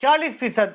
40%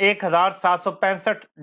1765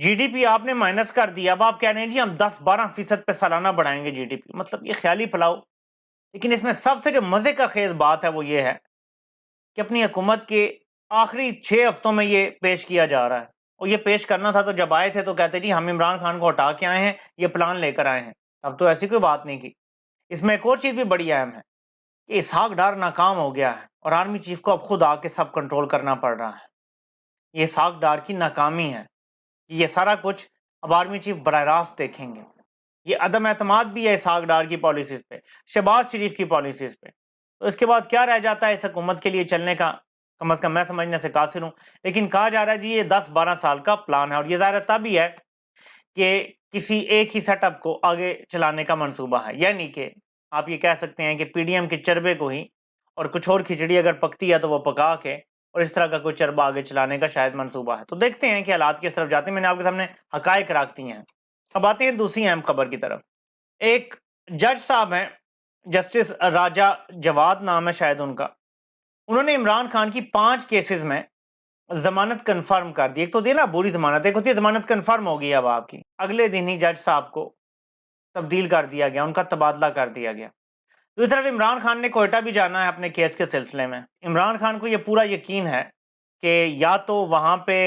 G D P آپ نے minus کر دیا، اب آپ کہہ رہے ہیں جی ہم 10-12% پہ سالانہ بڑھائیں گے جی ڈی پی، مطلب یہ خیالی پلاؤ۔ لیکن اس میں سب سے جو مزے کا خیز بات ہے وہ یہ ہے کہ اپنی حکومت کے آخری 6 ہفتوں میں یہ پیش کیا جا رہا ہے، اور یہ پیش کرنا تھا تو جب آئے تھے تو کہتے جی ہم عمران خان کو ہٹا کے آئے ہیں، یہ پلان لے کر آئے ہیں۔ اب تو ایسی کوئی بات نہیں کی۔ اس میں ایک اور چیز بھی بڑی اہم ہے کہ اسحاق ڈار ناکام ہو گیا ہے اور آرمی چیف کو اب خود آ کے سب کنٹرول کرنا پڑ رہا ہے۔ یہ اسحاق ڈار کی ناکامی ہے، یہ سارا کچھ اب آرمی چیف براہ راست دیکھیں گے۔ یہ عدم اعتماد بھی ہے اسحاق ڈار کی پالیسیز پہ، شہباز شریف کی پالیسیز پہ۔ تو اس کے بعد کیا رہ جاتا ہے اس حکومت کے لیے چلنے کا؟ کم از کم میں سمجھنے سے قاصر ہوں، لیکن کہا جا رہا ہے جی یہ 10-12 سال کا پلان ہے، اور یہ ظاہر تب ہی ہے کہ کسی ایک ہی سیٹ اپ کو آگے چلانے کا منصوبہ ہے، یعنی کہ آپ یہ کہہ سکتے ہیں کہ پی ڈی ایم کے چربے کو ہی، اور کچھ اور کھچڑی اگر پکتی ہے تو وہ پکا کے، اور اس طرح کا کوئی چربہ آگے چلانے کا شاید منصوبہ ہے۔ تو دیکھتے ہیں کہ حالات کس طرف جاتے ہیں، میں نے آپ کے سامنے حقائق رکھ دی ہیں۔ اب آتے ہیں دوسری اہم خبر کی طرف۔ ایک جج صاحب ہیں، جسٹس راجہ جواد نام ہے شاید ان کا، انہوں نے عمران خان کی 5 کیسز میں ضمانت کنفرم کر دی۔ ایک تو دی نا بری ضمانت، ایک ہوتی ہے ضمانت کنفرم ہو گئی اب آپ کی، اگلے دن ہی جج صاحب کو تبدیل کر دیا گیا، ان کا تبادلہ کر دیا گیا۔ دوسری طرف عمران خان نے کوئٹہ بھی جانا ہے اپنے کیس کے سلسلے میں۔ عمران خان کو یہ پورا یقین ہے کہ یا تو وہاں پہ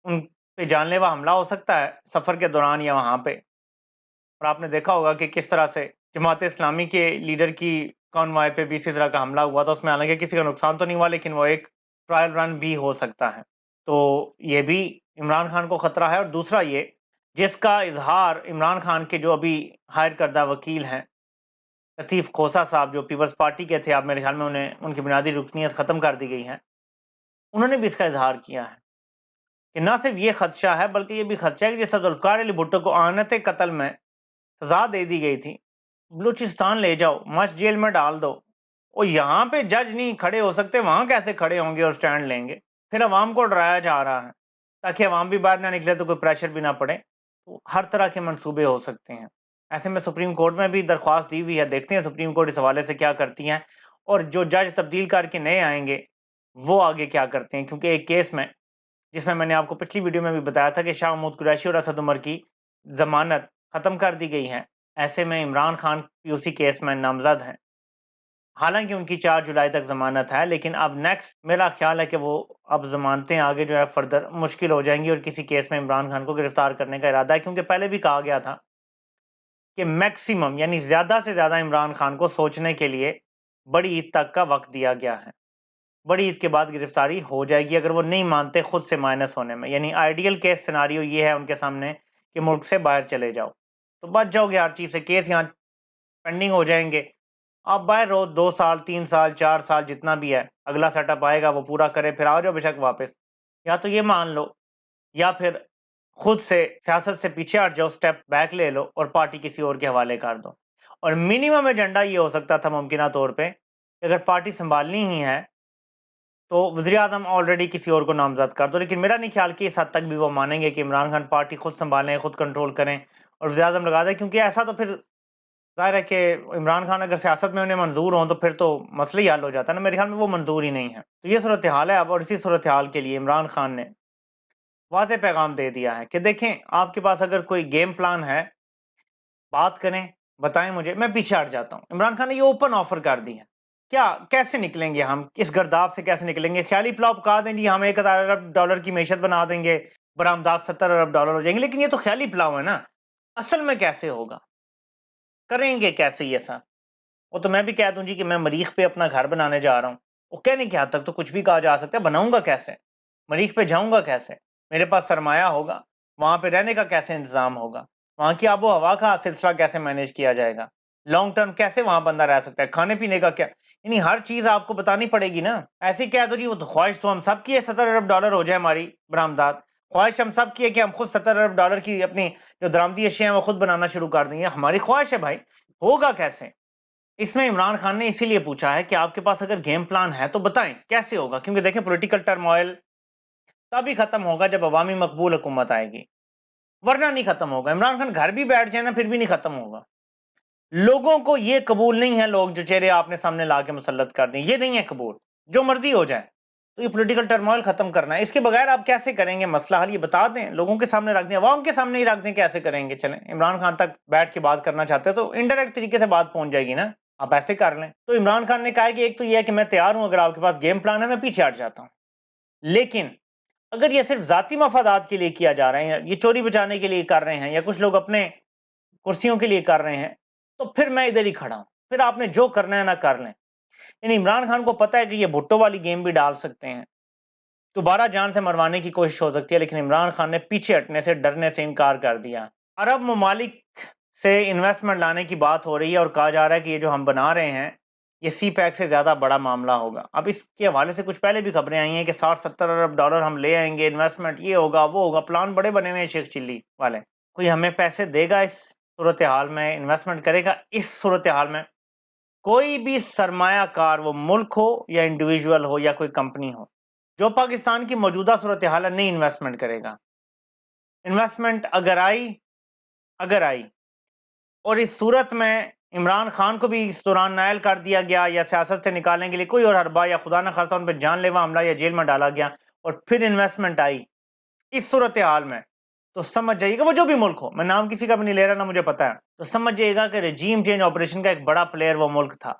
ان پہ جان لیوا حملہ ہو سکتا ہے سفر کے دوران یا وہاں پہ، اور آپ نے دیکھا ہوگا کہ کس طرح سے جماعت اسلامی کے لیڈر کی کانوائے پہ بھی اسی طرح کا حملہ ہوا تھا، اس میں حالانکہ کسی کا نقصان تو نہیں ہوا لیکن وہ ایک ٹرائل رن بھی ہو سکتا ہے۔ تو یہ بھی عمران خان کو خطرہ ہے۔ اور دوسرا یہ جس کا اظہار عمران خان کے جو ابھی ہائر کردہ وکیل ہیں لطیف کھوسہ صاحب، جو پیپلز پارٹی کے تھے، اب میرے خیال میں ان کی بنیادی رکنیت ختم کر دی گئی ہے، انہوں نے بھی اس کا اظہار کیا ہے کہ نہ صرف یہ خدشہ ہے بلکہ یہ بھی خدشہ ہے کہ جس طرح ذوالفقار علی بھٹو کو اعانت قتل میں سزا دے دی گئی تھی، بلوچستان لے جاؤ، مشت جیل میں ڈال دو، اور یہاں پہ جج نہیں کھڑے ہو سکتے، وہاں کیسے کھڑے ہوں گے اور سٹینڈ لیں گے؟ پھر عوام کو ڈرایا جا رہا ہے تاکہ عوام بھی باہر نہ نکلے تو کوئی پریشر بھی نہ پڑے۔ تو ہر طرح کے منصوبے ہو سکتے ہیں۔ ایسے میں سپریم کورٹ میں بھی درخواست دی ہوئی ہے، دیکھتے ہیں سپریم کورٹ اس حوالے سے کیا کرتی ہیں، اور جو جج تبدیل کر کے نئے آئیں گے وہ آگے کیا کرتے ہیں۔ کیونکہ ایک کیس میں جس میں نے آپ کو پچھلی ویڈیو میں بھی بتایا تھا کہ شاہ محمود قریشی اور اسد عمر کی ضمانت ختم کر دی گئی ہے، ایسے میں عمران خان پی او سی کیس میں نامزد ہیں، حالانکہ ان کی 4 جولائی تک ضمانت ہے، لیکن اب نیکسٹ میرا خیال ہے کہ وہ اب ضمانتیں آگے جو ہے فردر مشکل ہو جائیں گی، اور کسی کیس میں عمران خان کو گرفتار کرنے کا ارادہ ہے، کیونکہ پہلے بھی کہا گیا تھا کہ میکسیمم یعنی زیادہ سے زیادہ عمران خان کو سوچنے کے لیے بڑی عید تک کا وقت دیا گیا ہے۔ بڑی عید کے بعد گرفتاری ہو جائے گی اگر وہ نہیں مانتے خود سے مائنس ہونے میں، یعنی آئیڈیل کیس سیناریو یہ ہے ان کے سامنے کہ ملک سے باہر چلے جاؤ تو بچ جاؤ گے ہر چیز سے، کیس یہاں پینڈنگ ہو جائیں گے، آپ باہر رہو 2 سال 3 سال 4 سال جتنا بھی ہے، اگلا سیٹ اپ آئے گا وہ پورا کرے، پھر آ جاؤ بے شک واپس، یا تو یہ مان لو یا پھر خود سے سیاست سے پیچھے ہٹ جاؤ، سٹیپ بیک لے لو اور پارٹی کسی اور کے حوالے کر دو۔ اور منیمم ایجنڈا یہ ہو سکتا تھا ممکنہ طور پہ کہ اگر پارٹی سنبھالنی ہی ہے تو وزیر اعظم آلریڈی کسی اور کو نامزد کر دو، لیکن میرا نہیں خیال کہ اس حد تک بھی وہ مانیں گے کہ عمران خان پارٹی خود سنبھالیں، خود کنٹرول کریں اور وزیر اعظم لگا دیں، کیونکہ ایسا تو پھر ظاہر ہے کہ عمران خان اگر سیاست میں انہیں منظور ہوں تو پھر تو مسئلہ ہی حل ہو جاتا ہے نا، میرے خیال میں وہ منظور ہی نہیں ہے۔ تو یہ صورتحال ہے اب، اور اسی صورتحال کے لیے عمران خان نے واضح پیغام دے دیا ہے کہ دیکھیں آپ کے پاس اگر کوئی گیم پلان ہے بات کریں، بتائیں مجھے، میں پیچھے ہٹ جاتا ہوں۔ عمران خان نے یہ اوپن آفر کر دی ہے، کیا کیسے نکلیں گے ہم اس گرداب سے، کیسے نکلیں گے؟ خیالی پلاؤ پکا دیں جی ہم 1000 ارب ڈالر کی معیشت بنا دیں گے، برآمدات 70 ارب ڈالر ہو جائیں گے، لیکن یہ تو خیالی پلاؤ ہے نا، اصل میں کیسے ہوگا، کریں گے کیسے یہ سب؟ وہ تو میں بھی کہہ دوں جی کہ میں مریخ پہ اپنا گھر بنانے جا رہا ہوں، وہ کہنے کے حد تک تو کچھ بھی کہا جا سکتا ہے، بناؤں گا کیسے، مریخ پہ جاؤں گا کیسے، میرے پاس سرمایہ ہوگا، وہاں پہ رہنے کا کیسے انتظام ہوگا، وہاں کی آب و ہوا کا سلسلہ کیسے مینیج کیا جائے گا، لانگ ٹرم کیسے وہاں بندہ رہ سکتا ہے، کھانے پینے کا کیا، یعنی ہر چیز آپ کو بتانی پڑے گی نا۔ ایسے ہی کہہ دو جی وہ تو خواہش تو ہم سب کی ہے 70 ارب ڈالر ہو جائے ہماری برآمدات، خواہش ہم سب کی ہے کہ ہم خود 70 ارب ڈالر کی اپنی جو درآمدی اشیاء ہیں وہ خود بنانا شروع کر دیں گے، ہماری خواہش ہے بھائی، ہوگا کیسے؟ اس میں عمران خان نے اسی لیے پوچھا ہے کہ آپ کے پاس اگر گیم پلان ہے تو بتائیں کیسے ہوگا، کیونکہ دیکھیں پولیٹیکل ٹرموائل تب ہی ختم ہوگا جب عوامی مقبول حکومت آئے گی، ورنہ نہیں ختم ہوگا۔ عمران خان گھر بھی بیٹھ جائے نا پھر بھی نہیں ختم ہوگا۔ لوگوں کو یہ قبول نہیں ہے، لوگ جو چہرے آپ نے سامنے لا کے مسلط کر دیں، یہ نہیں ہے قبول، جو مرضی ہو جائے، تو یہ پولیٹیکل ٹرموائل ختم کرنا ہے. اس کے بغیر آپ کیسے کریں گے مسئلہ حل؟ یہ بتا دیں، لوگوں کے سامنے رکھ دیں، عوام کے سامنے ہی رکھ دیں. کیسے کریں گے؟ چلیں عمران خان تک بیٹھ کے بات کرنا چاہتے ہیں تو انڈائریکٹ طریقے سے بات پہنچ جائے گی نا، آپ ایسے کر لیں. تو عمران خان نے کہا کہ ایک تو یہ ہے کہ میں تیار ہوں، اگر آپ کے پاس گیم پلان ہے میں پیچھے ہٹ جاتا ہوں، لیکن اگر یہ صرف ذاتی مفادات کے لیے کیا جا رہا ہے، یہ چوری بچانے کے لیے کر رہے ہیں، یا کچھ لوگ اپنے کرسیوں کے لیے کر رہے ہیں، تو پھر میں ادھر ہی کھڑا ہوں، پھر آپ نے جو کرنا ہے نہ کر لیں. یعنی عمران خان کو پتا ہے کہ یہ بھٹو والی گیم بھی ڈال سکتے ہیں، دوبارہ جان سے مروانے کی کوشش ہو سکتی ہے، لیکن عمران خان نے پیچھے ہٹنے سے، ڈرنے سے انکار کر دیا. عرب ممالک سے انویسٹمنٹ لانے کی بات ہو رہی ہے اور کہا جا رہا ہے کہ یہ جو ہم بنا رہے ہیں یہ سی پیک سے زیادہ بڑا معاملہ ہوگا. اب اس کے حوالے سے کچھ پہلے بھی خبریں آئی ہیں کہ 60-70 ارب ڈالر ہم لے آئیں گے، انویسٹمنٹ یہ ہوگا وہ ہوگا، پلان بڑے بنے ہوئے ہیں شیخ چلی والے. کوئی ہمیں پیسے دے گا اس صورتحال میں، انویسٹمنٹ کرے گا اس صورتحال میں؟ کوئی بھی سرمایہ کار، وہ ملک ہو یا انڈیویجول ہو یا کوئی کمپنی ہو، جو پاکستان کی موجودہ صورتحال ہے نہیں انویسٹمنٹ کرے گا. انویسٹمنٹ اگر آئی اور اس صورت میں عمران خان کو بھی اس دوران نائل کر دیا گیا یا سیاست سے نکالنے کے لیے کوئی اور حربہ یا خدا نہ خواستہ ان پہ جان لیوا حملہ یا جیل میں ڈالا گیا، اور پھر انویسٹمنٹ آئی اس صورتحال میں، تو سمجھ جائیے گا، وہ جو بھی ملک ہو، میں نام کسی کا بھی نہیں لے رہا، نہ مجھے پتا ہے، تو سمجھ جائیے گا کہ رجیم چینج آپریشن کا ایک بڑا پلیئر وہ ملک تھا.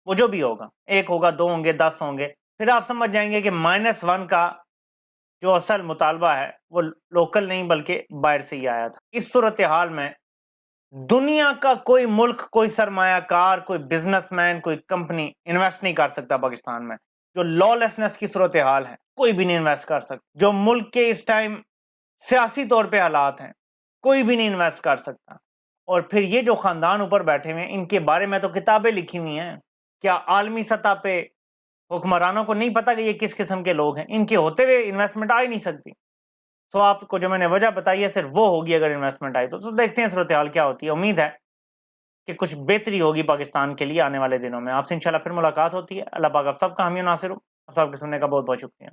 وہ جو بھی ہوگا، 1 ہوگا، 2 ہوں گے، 10 ہوں گے، پھر آپ سمجھ جائیں گے کہ -1 کا جو اصل مطالبہ ہے وہ لوکل نہیں بلکہ باہر سے ہی آیا تھا. اس صورتحال میں دنیا کا کوئی ملک، کوئی سرمایہ کار، کوئی بزنس مین، کوئی کمپنی انویسٹ نہیں کر سکتا پاکستان میں. جو لا لیسنس کی صورتحال ہے کوئی بھی نہیں انویسٹ کر سکتا. جو ملک کے اس ٹائم سیاسی طور پہ حالات ہیں کوئی بھی نہیں انویسٹ کر سکتا. اور پھر یہ جو خاندان اوپر بیٹھے ہوئے ہیں، ان کے بارے میں تو کتابیں لکھی ہوئی ہیں. کیا عالمی سطح پہ حکمرانوں کو نہیں پتا کہ یہ کس قسم کے لوگ ہیں؟ ان کے ہوتے ہوئے انویسٹمنٹ آ ہی نہیں سکتی. تو آپ کو جو میں نے وجہ بتائی ہے صرف وہ ہوگی اگر انویسٹمنٹ آئی تو دیکھتے ہیں صورتحال کیا ہوتی ہے. امید ہے کہ کچھ بہتری ہوگی پاکستان کے لیے آنے والے دنوں میں. آپ سے انشاءاللہ پھر ملاقات ہوتی ہے. اللہ پاک آپ سب کا حامی و ناصر ہو. آپ سب کے سننے کا بہت بہت شکریہ.